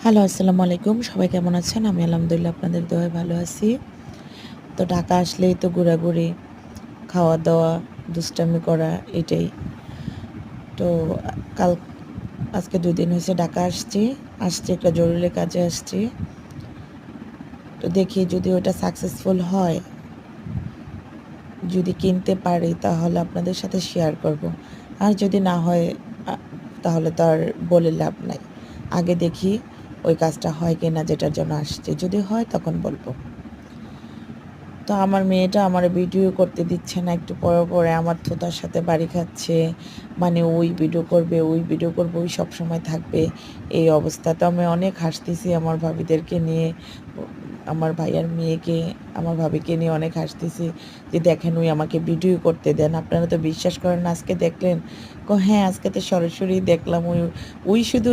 Hello, আসসালামু আলাইকুম। সবাই কেমন আছেন? আমি আলহামদুলিল্লাহ আপনাদের দোয়ায় ভালো আছি। তো ঢাকা আসলেই তো ঘোরাঘুরি, খাওয়া-দাওয়া, দুষ্টামি করা এটাই। তো কাল আজকে ২ দিন হয়েছে ঢাকা আসছি একটা জরুরি কাজে আসছি। তো দেখি যদি ওটা সাকসেসফুল হয়, যদি কিনতে পারি তাহলে আপনাদের সাথে শেয়ার করব। আর যদি না হয় আ তাহলে তো আর বলে লাভ নাই। আগে দেখি ওই কাজটা হয় কিনা যেটার জন্য আসছি। যদি হয় তখন বলব। তো আমার মেয়েটা আমারে ভিডিও করতে দিচ্ছে না। একটু পরে আমার থোতার সাথে বাড়ি খাচ্ছে। মানে ওই ভিডিও করবে, ওই ভিডিও করবে, ওই সবসময় থাকবে। এই অবস্থা। তো আমি অনেক হাসতেছি আমার ভাবিদেরকে নিয়ে। ও আমার ভাইয়ার মেয়েকে, আমার ভাবিকে নিয়ে অনেক হাসতেছি যে, "দেখেন ওই আমাকে ভিডিও করতে দেন। আপনারা তো বিশ্বাস করেন না, আজকে দেখলেন?" হ্যাঁ, আজকে তো সরাসরি দেখলাম। ওই শুধু